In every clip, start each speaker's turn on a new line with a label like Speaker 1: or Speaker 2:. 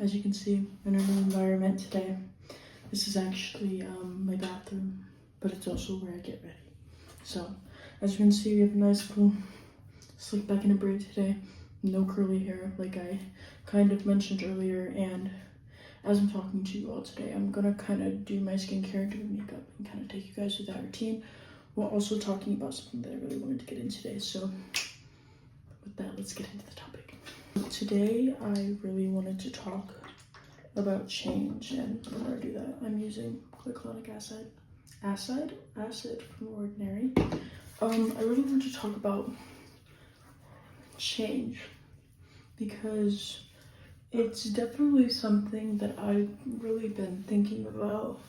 Speaker 1: As you can see, in a new environment today. This is actually my bathroom, but it's also where I get ready. So, as you can see, we have a nice little slick back in a braid today. No curly hair, like I kind of mentioned earlier, and as I'm talking to you all today, I'm gonna kind of do my skincare, do my makeup, and kind of take you guys through that routine, while also talking about something that I really wanted to get in today. So, with that, let's get into the topic. Today, I really wanted to talk about change, and in order to do that, I'm using glycolic acid from Ordinary. I really want to talk about change because it's definitely something that I've really been thinking about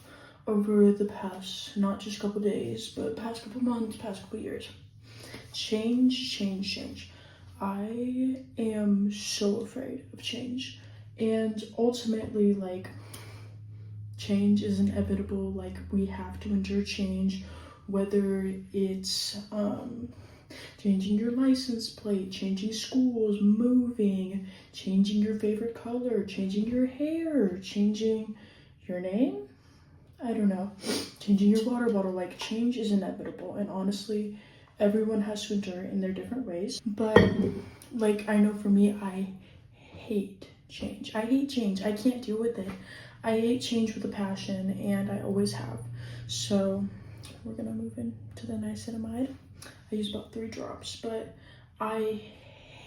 Speaker 1: over the past, not just couple days, but past couple months, past couple years. Change. I am so afraid of change. And ultimately, like, change is inevitable. Like, we have to endure change, whether it's changing your license plate, changing schools, moving, changing your favorite color, changing your hair, changing your name, I don't know, changing your water bottle. Like, change is inevitable, and honestly, everyone has to endure it in their different ways. But like, I know for me, I hate change. I hate change. I can't deal with it. I hate change with a passion, and I always have. So we're gonna move into the niacinamide. I use about 3 drops, but I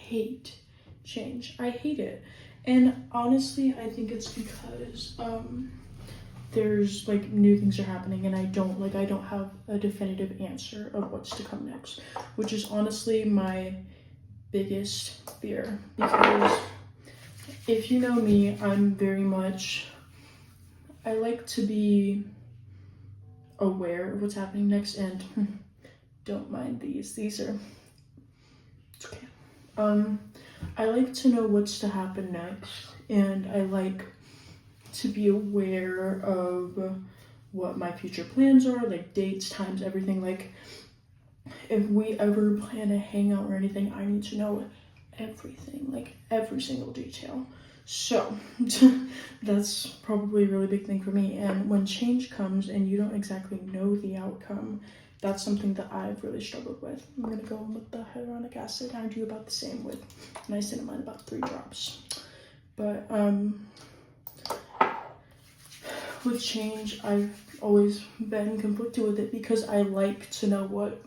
Speaker 1: hate change. I hate it. And honestly, I think it's because there's like new things are happening, and I don't have a definitive answer of what's to come next, which is honestly my biggest fear. Because if you know me, I'm very much, I like to be aware of what's happening next, and don't mind these are, it's okay. I like to know what's to happen next, and I like to be aware of what my future plans are, like dates, times, everything. Like, if we ever plan a hangout or anything, I need to know everything, like every single detail. So that's probably a really big thing for me. And when change comes and you don't exactly know the outcome, that's something that I've really struggled with. I'm gonna go in with the hyaluronic acid. I do about the same with niacinamide, about 3 drops. But with change, I've always been conflicted with it because I like to know what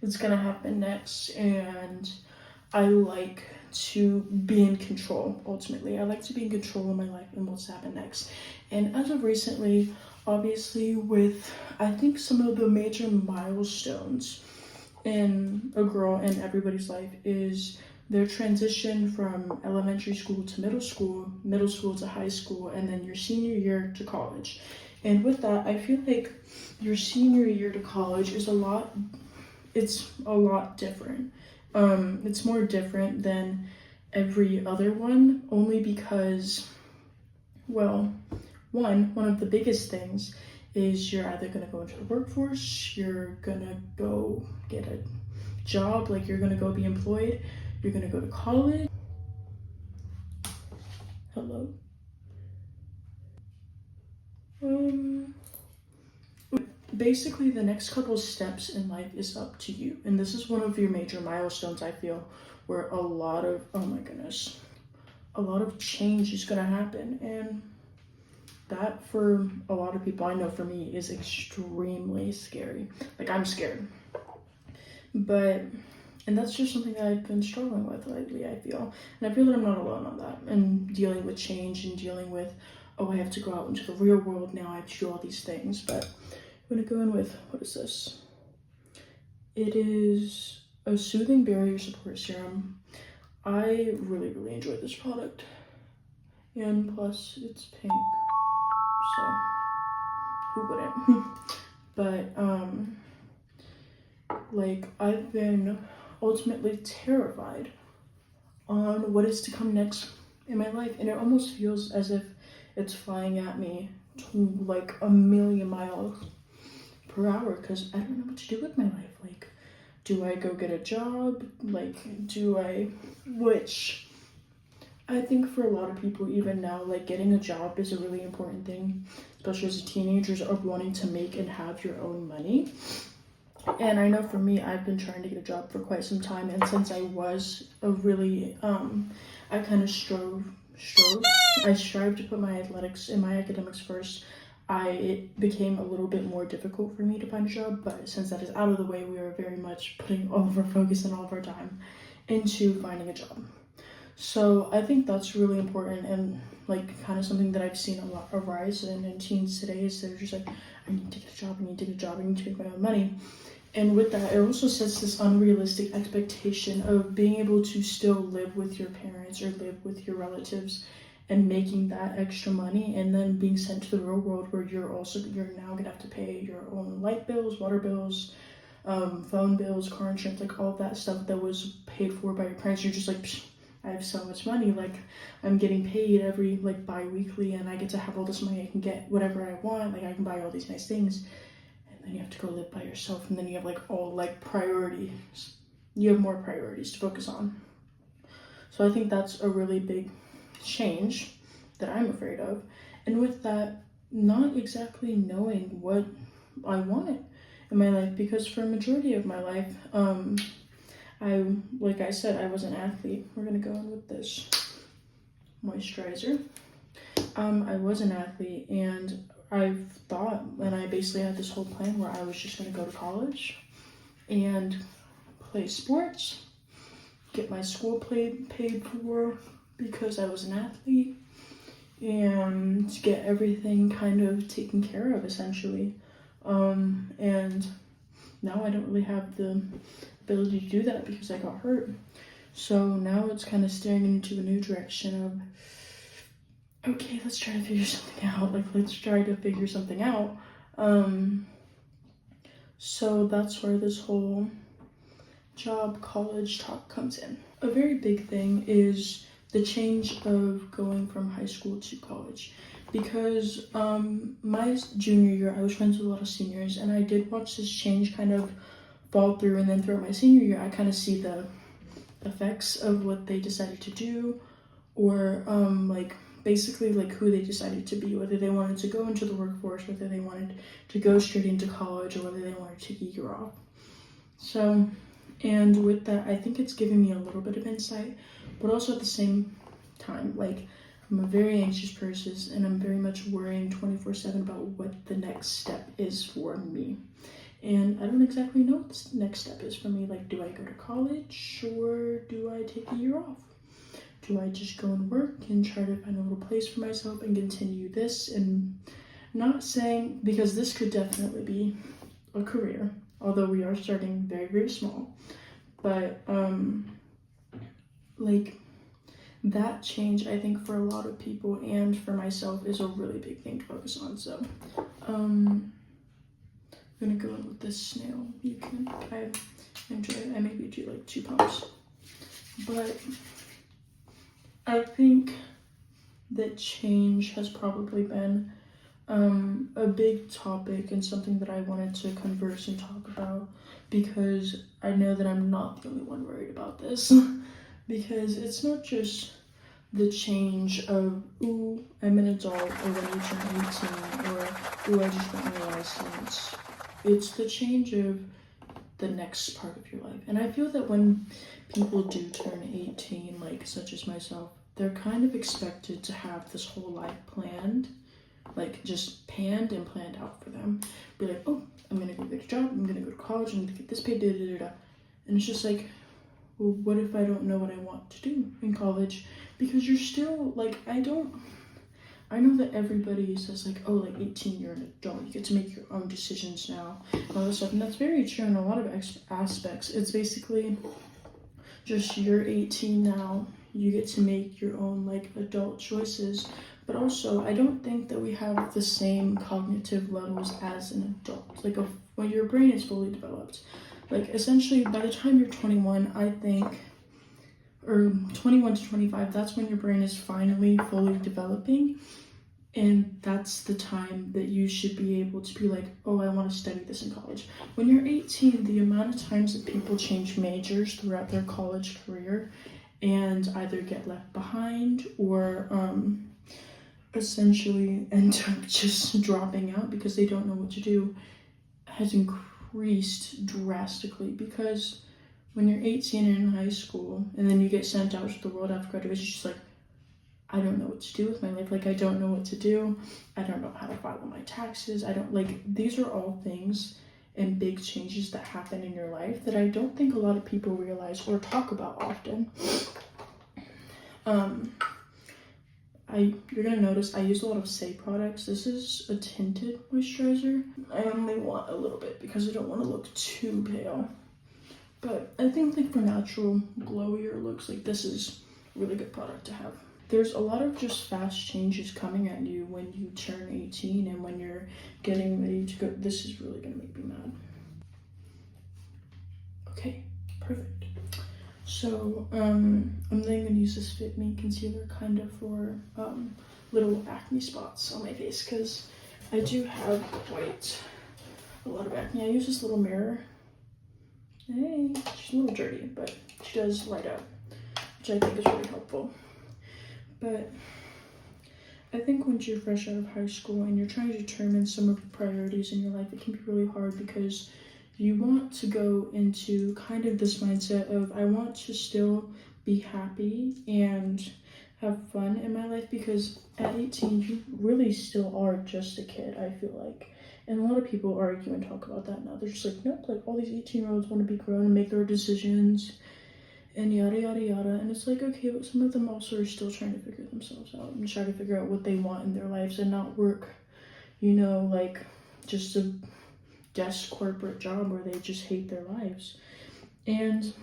Speaker 1: is gonna happen next, and I like to be in control. Ultimately, I like to be in control of my life and what's happened next. And as of recently, obviously, with I think some of the major milestones in a girl and everybody's life is their transition from elementary school to middle school to high school, and then your senior year to college. And with that, I feel like your senior year to college is a lot different. It's more different than every other one, only because, well, one of the biggest things is you're either going to go into the workforce, you're going to go get a job, like you're going to go be employed, you're going to go to college. Hello? Basically, the next couple steps in life is up to you. And this is one of your major milestones, I feel, where a lot of, oh my goodness, a lot of change is going to happen. And that, for a lot of people, I know for me, is extremely scary. Like, I'm scared. And that's just something that I've been struggling with lately, I feel. And I feel that I'm not alone on that. And dealing with change and dealing with, oh, I have to go out into the real world now, I have to do all these things. But I'm gonna go in with, what is this? It is a soothing barrier support serum. I really enjoy this product. And plus, it's pink. So, who wouldn't? But, like, I've been ultimately terrified on what is to come next in my life, and it almost feels as if it's flying at me to like 1,000,000 miles per hour, because I don't know what to do with my life. Like, do I go get a job? Like, which I think for a lot of people, even now, like getting a job is a really important thing, especially as teenagers, of wanting to make and have your own money. And I know for me, I've been trying to get a job for quite some time, and since I was a really, I kind of I strived to put my athletics and my academics first. It became a little bit more difficult for me to find a job, but since that is out of the way, we are very much putting all of our focus and all of our time into finding a job. So I think that's really important, and like kind of something that I've seen a lot arise in teens today is they're just like, I need to get a job, I need to get a job, I need to make my own money. And with that, it also sets this unrealistic expectation of being able to still live with your parents or live with your relatives and making that extra money, and then being sent to the real world where you're now gonna have to pay your own light bills, water bills, phone bills, car insurance, like all of that stuff that was paid for by your parents. You're just like, psh, I have so much money, like I'm getting paid every like bi-weekly, and I get to have all this money, I can get whatever I want, like I can buy all these nice things. And then you have to go live by yourself, and then you have like all like priorities, you have more priorities to focus on. So I think that's a really big change that I'm afraid of. And with that, not exactly knowing what I want in my life, because for a majority of my life, like I said, I was an athlete. We're gonna go in with this moisturizer. I was an athlete, and I basically had this whole plan where I was just gonna go to college and play sports, get my school paid for because I was an athlete, and get everything kind of taken care of essentially. And now I don't really have the ability to do that because I got hurt. So now it's kind of staring into a new direction of, okay, let's try to figure something out. So that's where this whole job college talk comes in. A very big thing is the change of going from high school to college, because my junior year I was friends with a lot of seniors, and I did watch this change kind of fall through, and then throughout my senior year I kind of see the effects of what they decided to do, or like basically like who they decided to be, whether they wanted to go into the workforce, whether they wanted to go straight into college, or whether they wanted to take a year off. So, and with that, I think it's giving me a little bit of insight, but also at the same time, like I'm a very anxious person, and I'm very much worrying 24/7 about what the next step is for me. And I don't exactly know what the next step is for me. Like, do I go to college, or do I take a year off? Do I just go and work and try to find a little place for myself and continue this? And not saying, because this could definitely be a career, although we are starting very, very small. But like that change, I think for a lot of people and for myself, is a really big thing to focus on. So I'm gonna go in with this snail. I enjoy it. I maybe do like 2 pumps. But I think that change has probably been a big topic, and something that I wanted to converse and talk about, because I know that I'm not the only one worried about this. Because it's not just the change of, ooh, I'm an adult, or when you turn 18, or ooh, I just got my license. It's the change of the next part of your life. And I feel that when people do turn 18, like such as myself, they're kind of expected to have this whole life planned, like just panned and planned out for them. Be like, oh, I'm gonna go get a job, I'm gonna go to college, I'm gonna get this paid, And it's just like, well, what if I don't know what I want to do in college? Because you're still like, I know that everybody says like, oh, like 18, you're an adult, you get to make your own decisions now, and all this stuff, and that's very true in a lot of aspects. It's basically just, you're 18 now, you get to make your own like adult choices. But also, I don't think that we have the same cognitive levels as an adult, like when your brain is fully developed. Like essentially by the time you're 21, I think, or 21 to 25, that's when your brain is finally fully developing. And that's the time that you should be able to be like, oh, I want to study this in college. When you're 18, the amount of times that people change majors throughout their college career and either get left behind or essentially end up just dropping out because they don't know what to do has increased drastically. Because when you're 18 and in high school and then you get sent out to the world after graduation, it's just like, I don't know what to do with my life. Like, I don't know what to do. I don't know how to file my taxes. I don't, like, these are all things and big changes that happen in your life that I don't think a lot of people realize or talk about often. You're gonna notice I use a lot of Say products. This is a tinted moisturizer. I only want a little bit because I don't want to look too pale. But I think like for natural glowier looks, like this is a really good product to have. There's a lot of just fast changes coming at you when you turn 18 and when you're getting ready to go. This is really gonna make me mad. Okay, perfect. So I'm then gonna use this Fit Me concealer kind of for little acne spots on my face because I do have quite a lot of acne. I use this little mirror. Hey, she's a little dirty, but she does light up, which I think is really helpful. But I think once you're fresh out of high school and you're trying to determine some of the priorities in your life, it can be really hard because you want to go into kind of this mindset of, I want to still be happy and have fun in my life, because at 18, you really still are just a kid, I feel like. And a lot of people argue and talk about that now. They're just like, nope, like all these 18-year-olds want to be grown and make their decisions and yada, yada, yada. And it's like, okay, but some of them also are still trying to figure themselves out and try to figure out what they want in their lives and not work, you know, like just a desk corporate job where they just hate their lives. And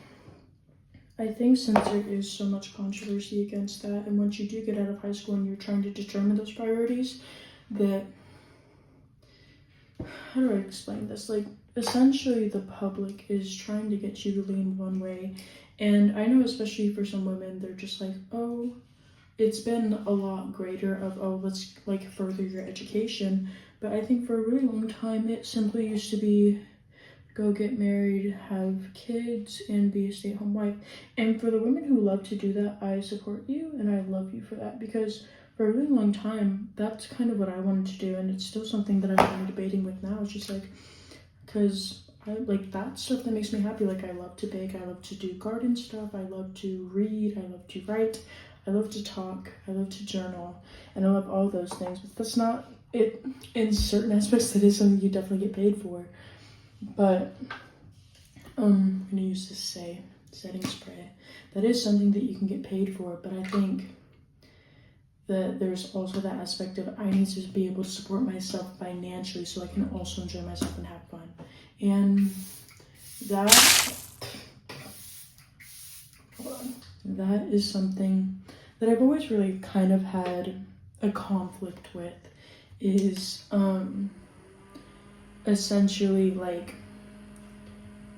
Speaker 1: I think since there is so much controversy against that, and once you do get out of high school and you're trying to determine those priorities, that, how do I explain this? Like, essentially the public is trying to get you to lean one way. And I know especially for some women, they're just like, oh, it's been a lot greater of, oh, let's like further your education. But I think for a really long time, it simply used to be go get married, have kids, and be a stay-at-home wife. And for the women who love to do that, I support you and I love you for that, because for a really long time, that's kind of what I wanted to do. And it's still something that I'm kind of debating with now. It's just like, because I like that stuff that makes me happy. Like, I love to bake, I love to do garden stuff, I love to read, I love to write, I love to talk, I love to journal, and I love all those things. But that's not it. In certain aspects, that is something you definitely get paid for. But I'm gonna use this setting spray. That is something that you can get paid for, but I think that there's also that aspect of, I need to be able to support myself financially so I can also enjoy myself and have fun. And that is something that I've always really kind of had a conflict with, is essentially like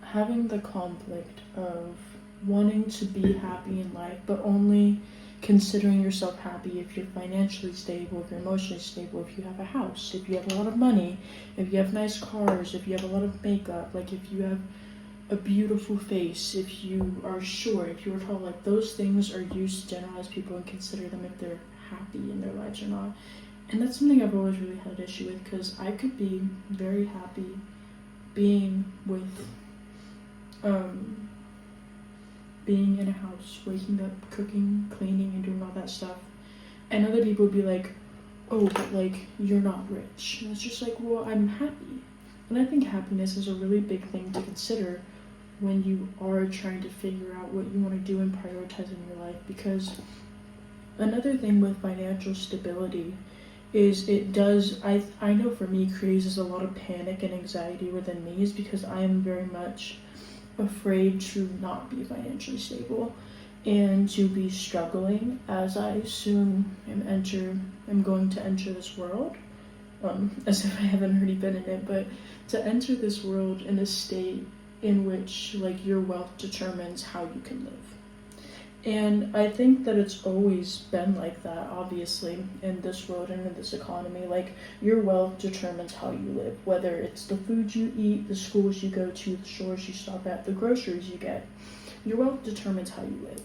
Speaker 1: having the conflict of wanting to be happy in life, but only considering yourself happy if you're financially stable, if you're emotionally stable, if you have a house, if you have a lot of money, if you have nice cars, if you have a lot of makeup, like if you have a beautiful face, if you are short, if you are tall. Like, those things are used to generalize people and consider them if they're happy in their lives or not. And that's something I've always really had an issue with, because I could be very happy being with being in a house, waking up, cooking, cleaning, and doing all that stuff. And other people would be like, oh, but like, you're not rich. And it's just like, well, I'm happy. And I think happiness is a really big thing to consider when you are trying to figure out what you want to do and prioritize in your life. Because another thing with financial stability is it does, I know for me, creates a lot of panic and anxiety within me, is because I am very much afraid to not be financially stable and to be struggling as I soon am going to enter this world, as if I haven't already been in it, but to enter this world in a state in which like your wealth determines how you can live. And I think that it's always been like that, obviously, in this world and in this economy. Like, your wealth determines how you live, whether it's the food you eat, the schools you go to, the stores you stop at, the groceries you get. Your wealth determines how you live.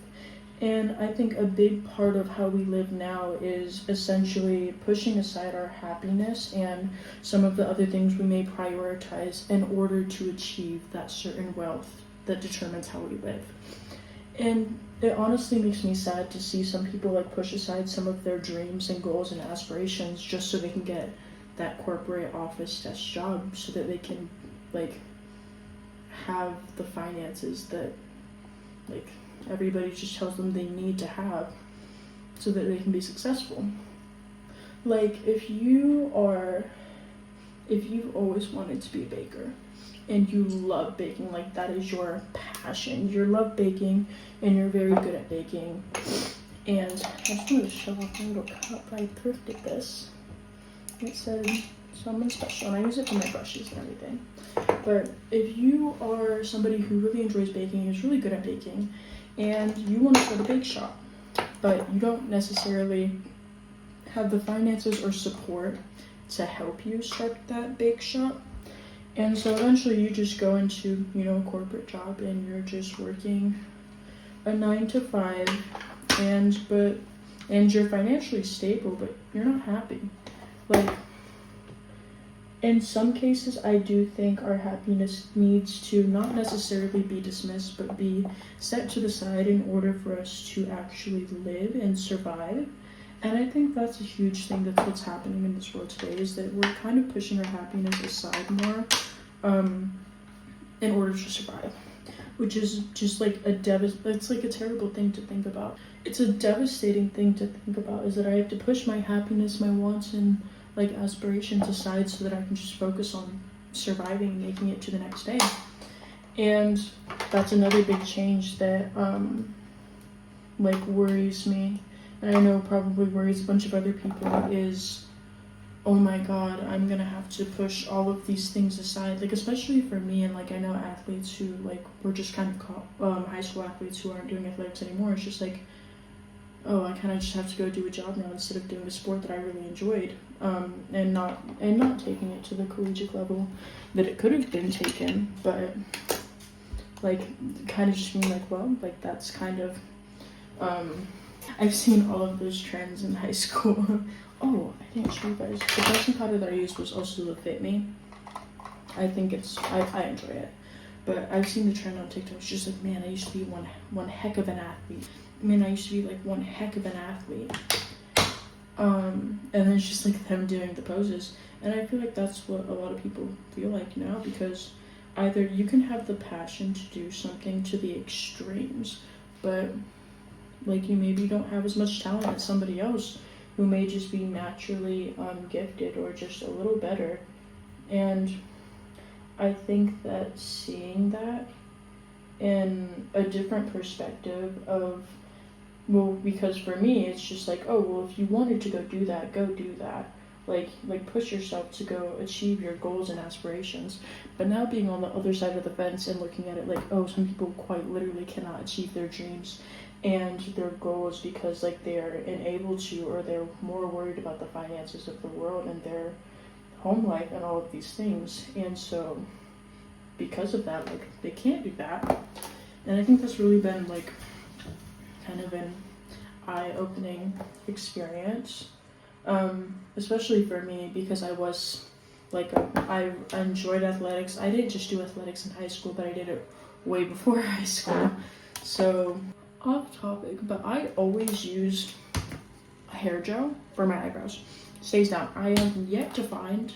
Speaker 1: And I think a big part of how we live now is essentially pushing aside our happiness and some of the other things we may prioritize in order to achieve that certain wealth that determines how we live. And it honestly makes me sad to see some people like push aside some of their dreams and goals and aspirations just so they can get that corporate office desk job, so that they can like have the finances that like everybody just tells them they need to have so that they can be successful. Like if you've always wanted to be a baker and you love baking, like that is your passion, you love baking and you're very good at baking. And I just wanted to show off my little cup. I thrifted this. It said someone special, and I use it for my brushes and everything. But if you are somebody who really enjoys baking, is really good at baking, and you want to start a bake shop, but you don't necessarily have the finances or support to help you start that bake shop, and so eventually you just go into, a corporate job and you're just working a 9 to 5, and you're financially stable, but you're not happy. Like, in some cases, I do think our happiness needs to not necessarily be dismissed, but be set to the side in order for us to actually live and survive. And I think that's a huge thing that's what's happening in this world today, is that we're kind of pushing our happiness aside more in order to survive, which is just like it's like a terrible thing to think about. It's a devastating thing to think about, is that I have to push my happiness, my wants, and like aspirations aside so that I can just focus on surviving and making it to the next day. And that's another big change that like worries me, and I know probably worries a bunch of other people, is, oh my god, I'm gonna have to push all of these things aside, like especially for me. And like I know athletes who like were just kind of high school athletes who aren't doing athletics anymore. It's just like, oh, I kind of just have to go do a job now instead of doing a sport that I really enjoyed, and not taking it to the collegiate level that it could have been taken, but like kind of just being like, well, like that's kind of, I've seen all of those trends in high school. Oh, I didn't show you guys, the protein powder that I used was also the Fit Me. I think I enjoy it, but I've seen the trend on TikTok. It's just like, man, I used to be one heck of an athlete. I used to be like one heck of an athlete. And then it's just like them doing the poses. And I feel like that's what a lot of people feel like now, because either you can have the passion to do something to the extremes, but like you maybe don't have as much talent as somebody else who may just be naturally gifted or just a little better. And I think that seeing that in a different perspective of, well, because for me it's just like, oh, well, if you wanted to go do that, go do that. Like push yourself to go achieve your goals and aspirations. But now being on the other side of the fence and looking at it like, oh, some people quite literally cannot achieve their dreams and their goals because like they're unable to, or they're more worried about the finances of the world and their home life and all of these things. And so because of that, like they can't do that. And I think that's really been like kind of an eye-opening experience, especially for me, because I was like, I enjoyed athletics. I didn't just do athletics in high school, but I did it way before high school. So off topic, but I always use hair gel for my eyebrows. Stays down. I have yet to find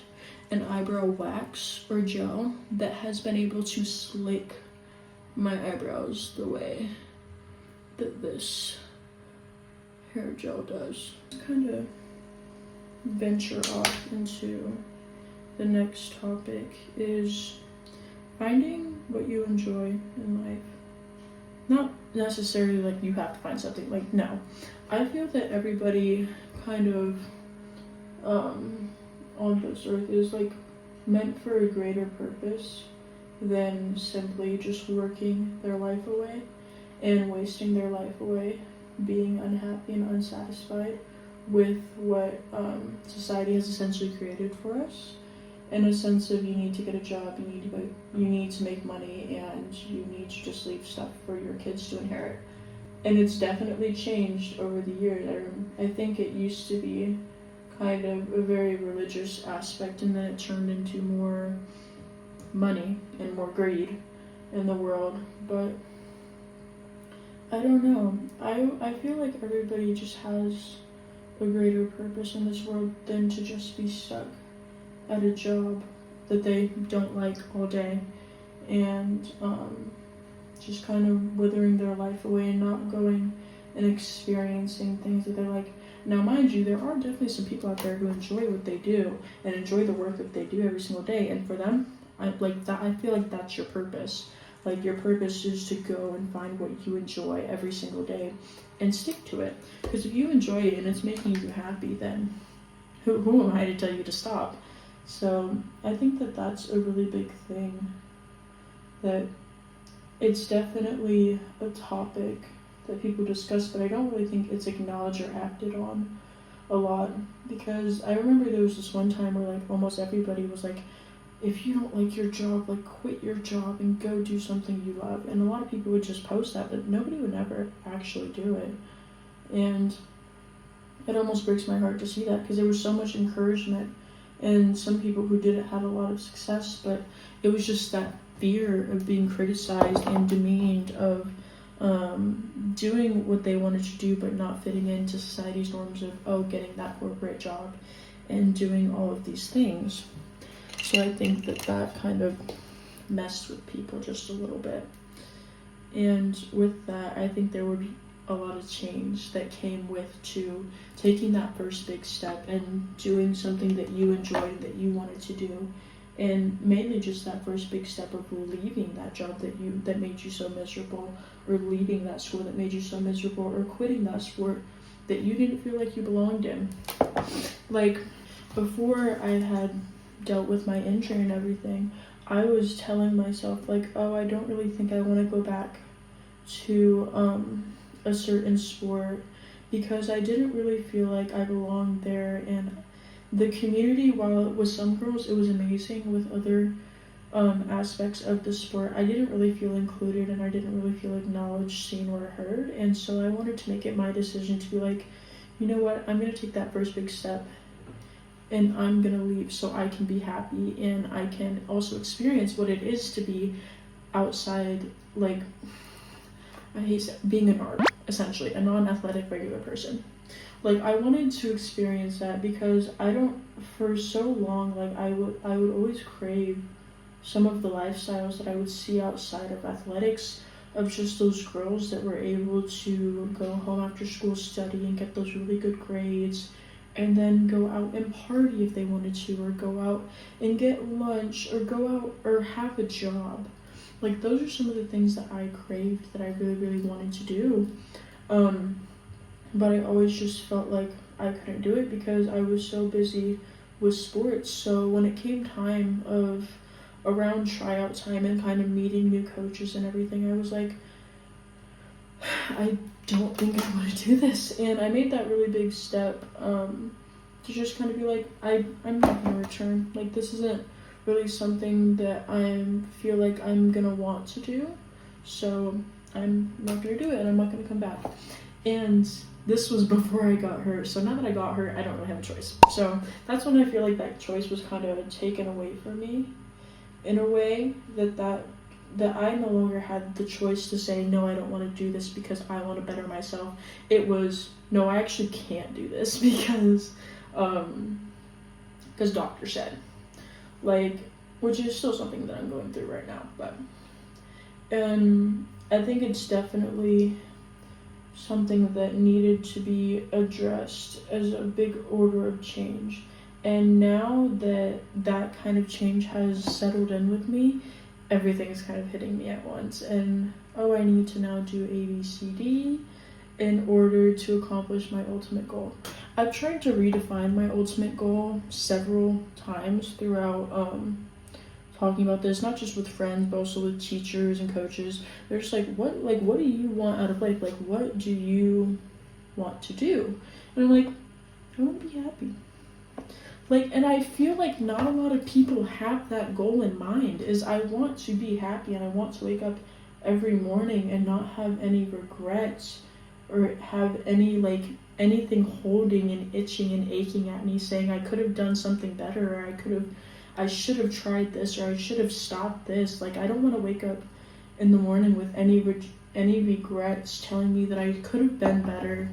Speaker 1: an eyebrow wax or gel that has been able to slick my eyebrows the way that this hair gel does. Kind of venture off into the next topic, is finding what you enjoy in life. Not necessarily like you have to find something, like, no. I feel that everybody kind of on this earth is like meant for a greater purpose than simply just working their life away and wasting their life away, being unhappy and unsatisfied with what society has essentially created for us, in a sense of you need to get a job, you need to make money, and you need to just leave stuff for your kids to inherit. and it's definitely changed over the years. I think it used to be kind of a very religious aspect, and then it turned into more money and more greed in the world. But I don't know. I feel like everybody just has a greater purpose in this world than to just be stuck at a job that they don't like all day, and just kind of withering their life away and not going and experiencing things that they like. Now, mind you, there are definitely some people out there who enjoy what they do and enjoy the work that they do every single day, and for them, I feel like that's your purpose. Like, your purpose is to go and find what you enjoy every single day and stick to it. Because if you enjoy it and it's making you happy, then who am I to tell you to stop? So I think that that's a really big thing, that it's definitely a topic that people discuss, but I don't really think it's acknowledged or acted on a lot. Because I remember there was this one time where like almost everybody was like, if you don't like your job, like quit your job and go do something you love. And a lot of people would just post that, but nobody would ever actually do it. And it almost breaks my heart to see that, because there was so much encouragement, and some people who did it had a lot of success, but it was just that fear of being criticized and demeaned, of doing what they wanted to do but not fitting into society's norms of getting that corporate job and doing all of these things. So I think that kind of messed with people just a little bit. And with that, I think there would be a lot of change that came with to taking that first big step and doing something that you enjoyed, that you wanted to do. And mainly just that first big step of leaving that job that made you so miserable, or leaving that school that made you so miserable, or quitting that sport that you didn't feel like you belonged in. Like, before I had dealt with my injury and everything, I was telling myself like, oh, I don't really think I want to go back to a certain sport, because I didn't really feel like I belonged there. And the community, while with some girls it was amazing, with other aspects of the sport, I didn't really feel included, and I didn't really feel acknowledged, seen, or heard. And so I wanted to make it my decision to be like, you know what, I'm going to take that first big step, and I'm going to leave so I can be happy, and I can also experience what it is to be outside, like, I hate being an art, essentially, a non-athletic regular person. Like, I wanted to experience that, because for so long, like, I would always crave some of the lifestyles that I would see outside of athletics, of just those girls that were able to go home after school, study, and get those really good grades, and then go out and party if they wanted to, or go out and get lunch, or go out or have a job. Like, those are some of the things that I craved, that I really, really wanted to do. But I always just felt like I couldn't do it because I was so busy with sports. So when it came time of around tryout time and kind of meeting new coaches and everything, I was like, I don't think I want to do this. And I made that really big step to just kind of be like, I'm not going to return. Like, this isn't really something that I feel like I'm going to want to do. So I'm not going to do it, and I'm not going to come back. And this was before I got hurt. So now that I got hurt, I don't really have a choice. So that's when I feel like that choice was kind of taken away from me, in a way that I no longer had the choice to say, no, I don't want to do this because I want to better myself. It was, no, I actually can't do this because doctor said. Like, which is still something that I'm going through right now. But I think it's definitely something that needed to be addressed as a big order of change. And now that that kind of change has settled in with me, everything is kind of hitting me at once. And, oh, I need to now do A, B, C, D in order to accomplish my ultimate goal. I've tried to redefine my ultimate goal several times throughout talking about this, not just with friends, but also with teachers and coaches. They're just like, what do you want out of life? Like, what do you want to do? And I'm like, I want to be happy. Like, and I feel like not a lot of people have that goal in mind, is I want to be happy, and I want to wake up every morning and not have any regrets, or have anything holding and itching and aching at me saying I could have done something better, or I should have tried this, or I should have stopped this. Like, I don't want to wake up in the morning with any regrets telling me that I could have been better,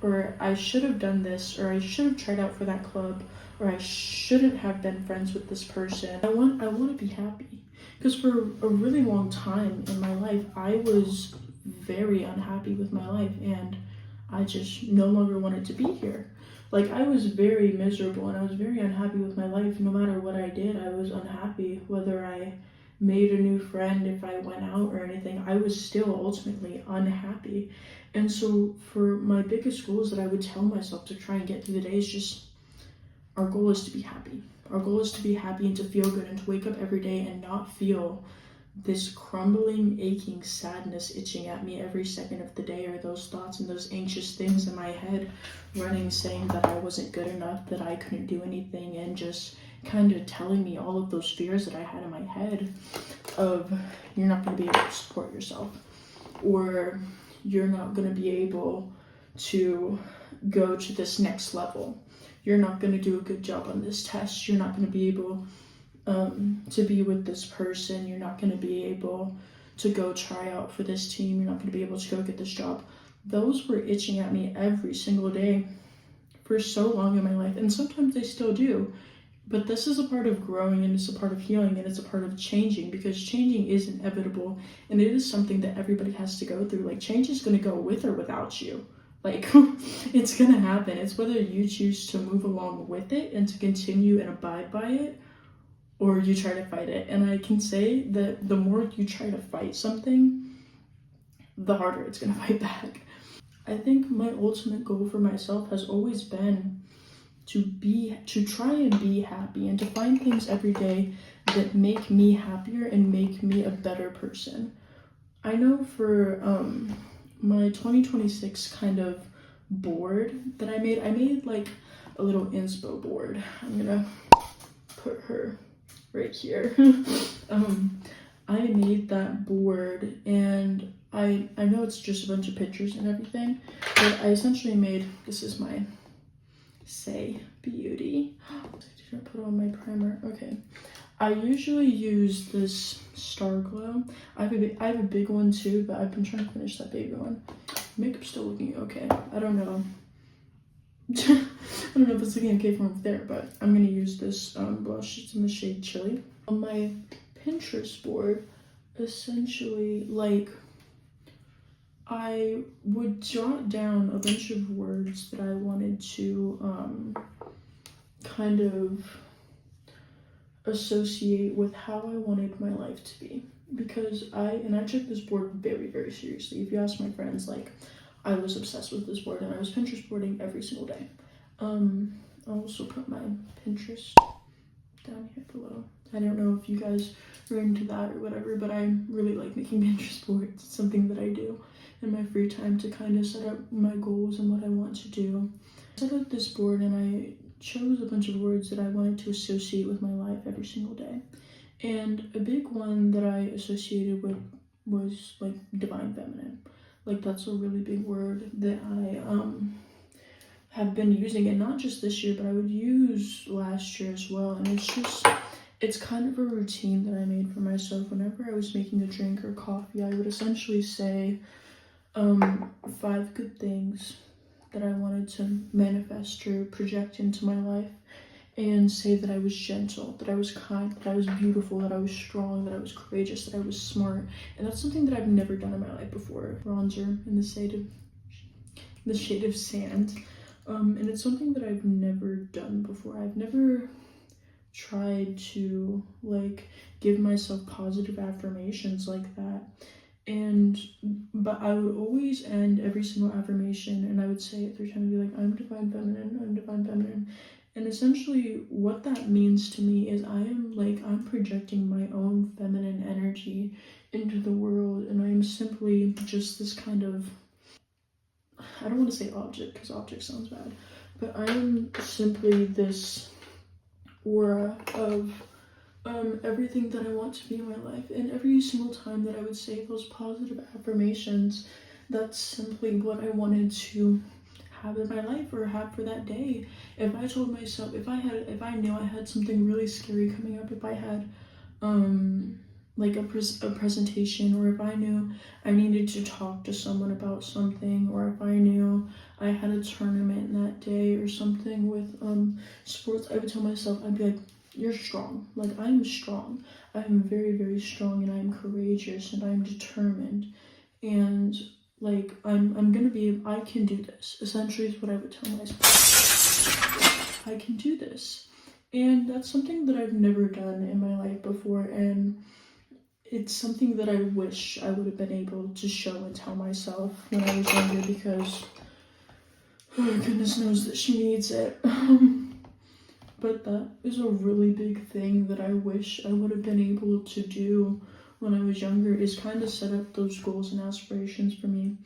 Speaker 1: or I should have done this, or I should have tried out for that club, or I shouldn't have been friends with this person. I want to be happy, because for a really long time in my life I was very unhappy with my life, and I just no longer wanted to be here. Like, I was very miserable and I was very unhappy with my life. No matter what I did, I was unhappy. Whether I made a new friend, if I went out or anything, I was still ultimately unhappy. And so for my biggest goals that I would tell myself to try and get through the day is just, our goal is to be happy. Our goal is to be happy and to feel good and to wake up every day and not feel this crumbling, aching sadness itching at me every second of the day, or those thoughts and those anxious things in my head running, saying that I wasn't good enough, that I couldn't do anything, and just kind of telling me all of those fears that I had in my head of, you're not going to be able to support yourself, or you're not going to be able to go to this next level, you're not going to do a good job on this test, you're not going to be able to be with this person, you're not going to be able to go try out for this team, you're not going to be able to go get this job. Those were itching at me every single day for so long in my life, and sometimes they still do. But this is a part of growing, and it's a part of healing, and it's a part of changing, because changing is inevitable, and it is something that everybody has to go through. Like, change is going to go with or without you. Like, it's going to happen. It's whether you choose to move along with it and to continue and abide by it, or you try to fight it. And I can say that the more you try to fight something, the harder it's going to fight back. I think my ultimate goal for myself has always been to try and be happy, and to find things every day that make me happier and make me a better person. I know for my 2026 kind of board that I made like a little inspo board. I'm gonna put her right here. I made that board, and I know it's just a bunch of pictures and everything, but I essentially made, this is my Say Beauty. I didn't put on my primer. Okay. I usually use this Star Glow. I have a big one too, but I've been trying to finish that baby one. Makeup's still looking okay. I don't know. I don't know if it's looking okay from up there, but I'm gonna use this blush. It's in the shade Chili. On my Pinterest board, essentially, like, I would jot down a bunch of words that I wanted to kind of associate with how I wanted my life to be, because I took this board very, very seriously. If you ask my friends, like, I was obsessed with this board, and I was Pinterest boarding every single day. I'll also put my Pinterest down here below. I don't know if you guys are into that or whatever, but I really like making Pinterest boards. It's something that I do in my free time to kind of set up my goals and what I want to do. I set up this board, and I chose a bunch of words that I wanted to associate with my life every single day. And a big one that I associated with was like divine feminine. Like, that's a really big word that I have been using, and not just this year, but I would use last year as well. And it's kind of a routine that I made for myself. Whenever I was making a drink or coffee, I would essentially say 5 good things that I wanted to manifest or project into my life, and say that I was gentle, that I was kind, that I was beautiful, that I was strong, that I was courageous, that I was smart. And that's something that I've never done in my life before. Bronzer in the shade of sand. And it's something that I've never done before. I've never tried to, like, give myself positive affirmations like that. But I would always end every single affirmation, and I would say it 3 times and be like, I'm divine feminine, I'm divine feminine. And essentially what that means to me is I'm projecting my own feminine energy into the world, and I'm simply just this kind of, I don't want to say object, because object sounds bad, but I am simply this aura of everything that I want to be in my life. And every single time that I would say those positive affirmations, that's simply what I wanted to have in my life or have for that day. If I told myself, if I knew I had something really scary coming up, if I had like a presentation, or if I knew I needed to talk to someone about something, or if I knew I had a tournament that day or something with sports, I would tell myself, I'd be like, you're strong. Like, I'm strong. I am very, very strong, and I'm courageous, and I'm determined, and like I'm gonna be, I can do this. Essentially is what I would tell myself. I can do this. And that's something that I've never done in my life before, and it's something that I wish I would have been able to show and tell myself when I was younger, because oh, goodness knows that she needs it. But that is a really big thing that I wish I would have been able to do when I was younger, is kind of set up those goals and aspirations for me.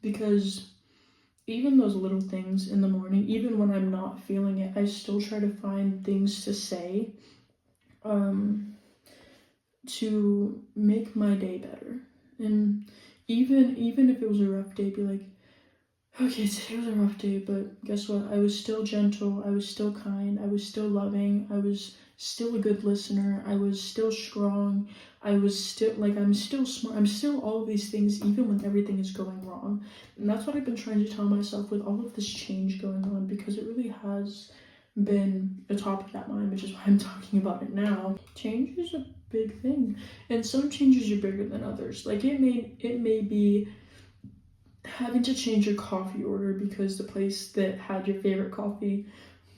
Speaker 1: Because even those little things in the morning, even when I'm not feeling it, I still try to find things to say to make my day better. And even if it was a rough day, be like, okay, today was a rough day, but guess what? I was still gentle, I was still kind, I was still loving, I was still a good listener, I was still strong, I was still, like, I'm still smart, I'm still all of these things, even when everything is going wrong. And that's what I've been trying to tell myself with all of this change going on, because it really has been a topic at mind, which is why I'm talking about it now. Change is a big thing, and some changes are bigger than others. Like, it may be having to change your coffee order because the place that had your favorite coffee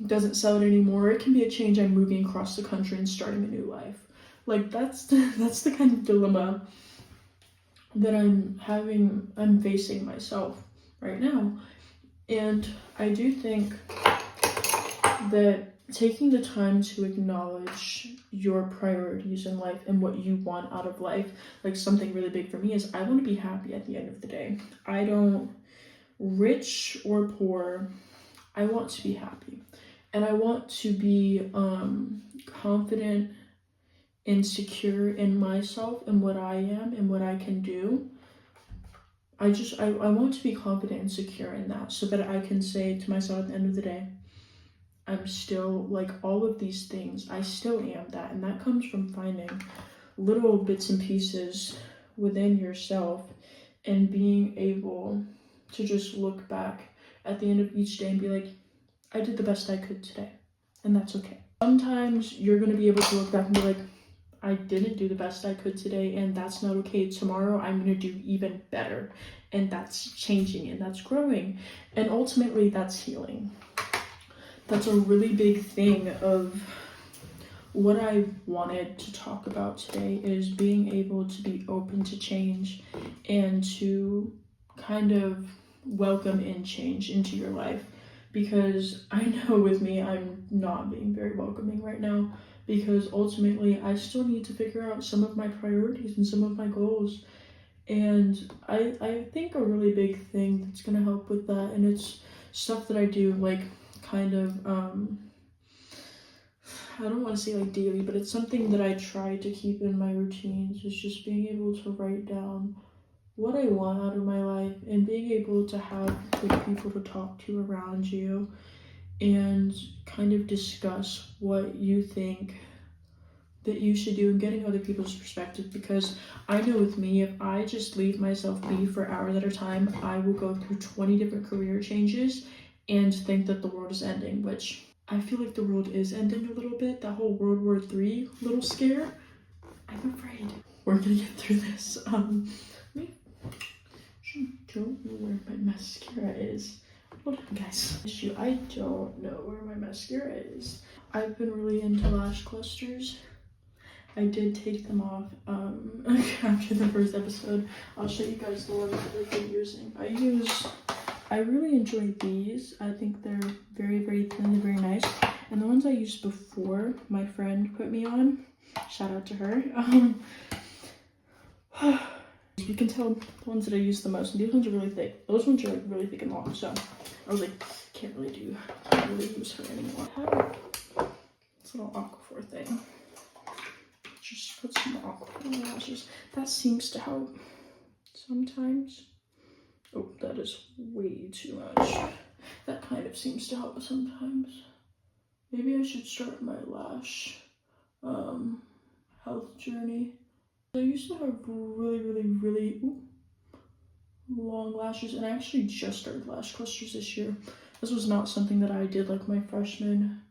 Speaker 1: doesn't sell it anymore. It can be a change, I'm moving across the country and starting a new life. Like, that's the kind of dilemma that I'm facing myself right now. And I do think that taking the time to acknowledge your priorities in life and what you want out of life, like, something really big for me is I want to be happy at the end of the day. I don't, rich or poor, I want to be happy, and I want to be confident and secure in myself and what I am and what I can do. I want to be confident and secure in that, so that I can say to myself at the end of the day, I'm still, like, all of these things, I still am that. And that comes from finding little bits and pieces within yourself and being able to just look back at the end of each day and be like, I did the best I could today, and that's okay. Sometimes you're going to be able to look back and be like, I didn't do the best I could today, and that's not okay. Tomorrow I'm going to do even better, and that's changing, and that's growing, and ultimately that's healing. That's a really big thing of what I wanted to talk about today, is being able to be open to change and to kind of welcome in change into your life. Because I know with me, I'm not being very welcoming right now, because ultimately I still need to figure out some of my priorities and some of my goals. And I think a really big thing that's going to help with that, and it's stuff that I do, like, kind of, I don't want to say like daily, but it's something that I try to keep in my routines, is just being able to write down what I want out of my life, and being able to have good people to talk to around you and kind of discuss what you think that you should do, and getting other people's perspective. Because I know with me, if I just leave myself be for hours at a time, I will go through 20 different career changes and think that the world is ending, which I feel like the world is ending a little bit. That whole World War III little scare, I'm afraid. We're gonna get through this. I don't know where my mascara is. Hold on, guys. I don't know where my mascara is. I've been really into lash clusters. I did take them off after the first episode. I'll show you guys the ones that I've been using. I really enjoy these. I think they're very, very thin and very nice. And the ones I used before, my friend put me on. Shout out to her. You can tell the ones that I use the most. And these ones are really thick. Those ones are like really thick and long. So I was like, can't really use her anymore. I have this little Aquaphor thing. Just put some Aquaphor in the lashes. That seems to help sometimes. Oh, that is way too much. That kind of seems to help sometimes. Maybe I should start my lash health journey. I used to have really long lashes, and I actually just started lash clusters this year. This was not something that I did like my freshman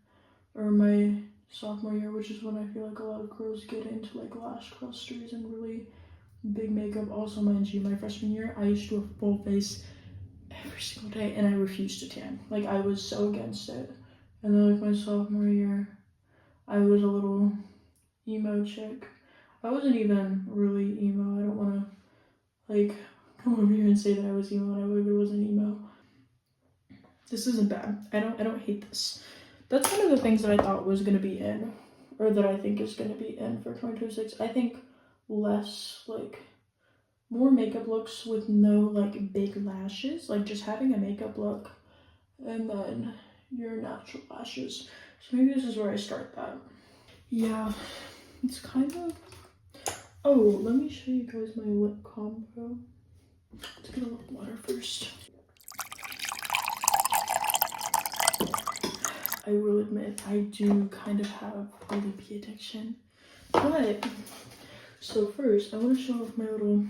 Speaker 1: or my sophomore year, which is when I feel like a lot of girls get into like lash clusters and really big makeup. Also, mind you, my freshman year, I used to do a full face every single day, and I refused to tan. Like, I was so against it. And then like my sophomore year, I was a little emo chick. I wasn't even really emo. I don't want to like come over here and say that I was emo and I really wasn't emo. This isn't bad. I don't hate this. That's one of the things that I thought was gonna be in, or that I think is gonna be in for 2026. I think less like more makeup looks with no like big lashes, like just having a makeup look and then your natural lashes. So maybe this is where I start that. Yeah, it's kind of. Oh, let me show you guys my lip combo. Let's get a little water first. I will admit, I do kind of have a lippy addiction. But, so first, I want to show off my little,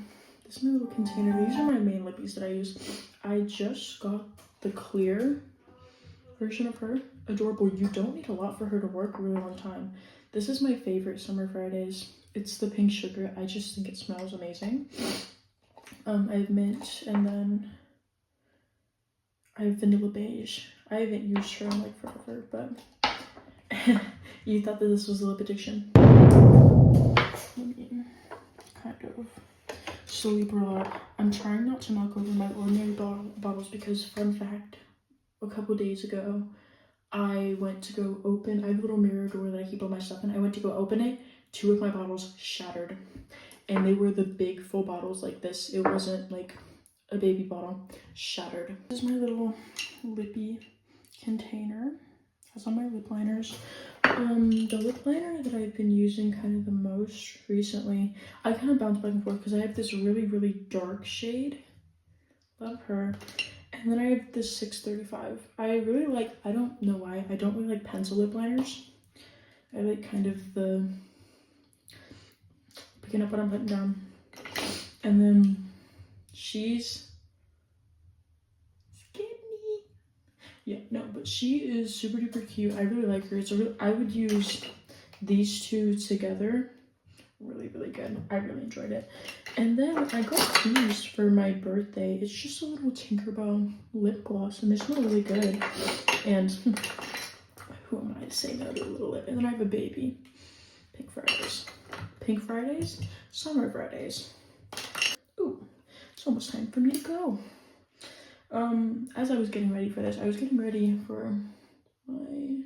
Speaker 1: this is my little container. These are my main lippies that I use. I just got the clear version of her. Adorable. You don't need a lot for her to work a really long time. This is my favorite Summer Fridays. It's the pink sugar. I just think it smells amazing. I have mint, and then I have vanilla beige. I haven't used her in like forever, but you thought that this was a lip addiction. Let me kind of slowly pour out. I'm trying not to knock over my ordinary bottles because, fun fact, a couple days ago, I went to go open, I have a little mirror door that I keep all my stuff in. I went to go open it. 2 of my bottles shattered. And they were the big full bottles like this. It wasn't like a baby bottle. Shattered. This is my little lippy container. Has all my lip liners. The lip liner that I've been using kind of the most recently, I kind of bounce back and forth because I have this really dark shade. Love her. And then I have this 635. I really like, I don't know why, I don't really like pencil lip liners. I like kind of the picking up what I'm putting down. And then she's skinny. Yeah, no, but she is super duper cute. I really like her. It's a real, I would use these two together. Really good. I really enjoyed it. And then I got these for my birthday. It's just a little Tinkerbell lip gloss, and they smell really good. And who am I to say no to a little lip? And then I have a baby. Pink Fridays. Pink Fridays? Summer Fridays. Ooh, it's almost time for me to go. As I was getting ready for this, I was getting ready for my...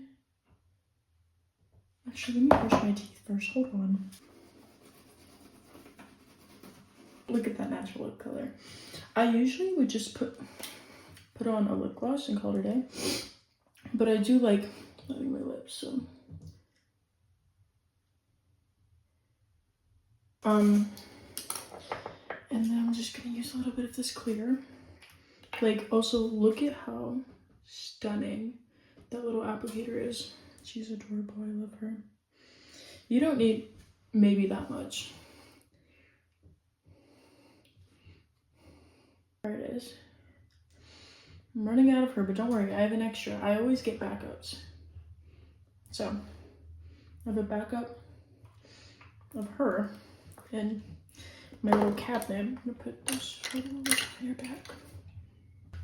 Speaker 1: Actually, let me brush my teeth first. Hold on. Look at that natural lip color. I usually would just put on a lip gloss and call it a day, but I do like letting my lips, so. And then I'm just gonna use a little bit of this clear. Like, also look at how stunning that little applicator is. She's adorable. I love her. You don't need maybe that much. There it is. I'm running out of her, but don't worry, I have an extra. I always get backups. So, I have a backup of her in my little cabinet. I'm gonna put this little hair back.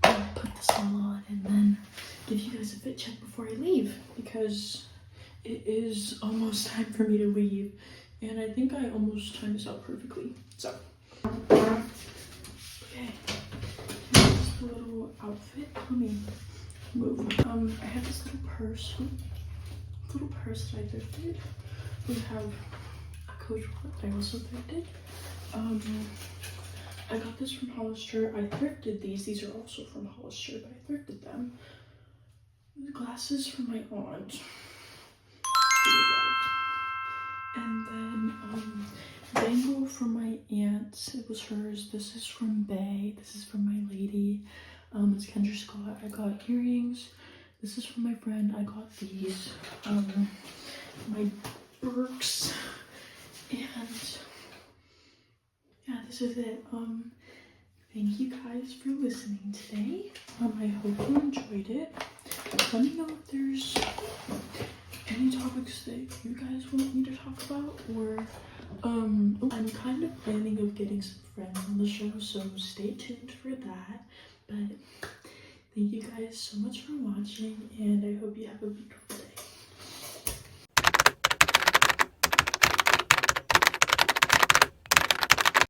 Speaker 1: I'll put this all on and then give you guys a fit check before I leave, because it is almost time for me to leave. And I think I almost timed this out perfectly. So, okay. A little outfit. Let me move. I have this little purse that I thrifted. We have a Coach wallet that I also thrifted. I got this from Hollister. I thrifted these. These are also from Hollister, but I thrifted them. The glasses from my aunt. And then bangle from my aunt. Scouts. It was hers. This is from Bay. This is from my lady. It's Kendra Scott. I got earrings. This is from my friend. I got these. My Birks. And yeah, this is it. Thank you guys for listening today. I hope you enjoyed it. Let me know if there's any topics that you guys want me to talk about, or I'm kind of planning of getting some friends on the show, so stay tuned for that. But thank you guys so much for watching, and I hope you have a beautiful day.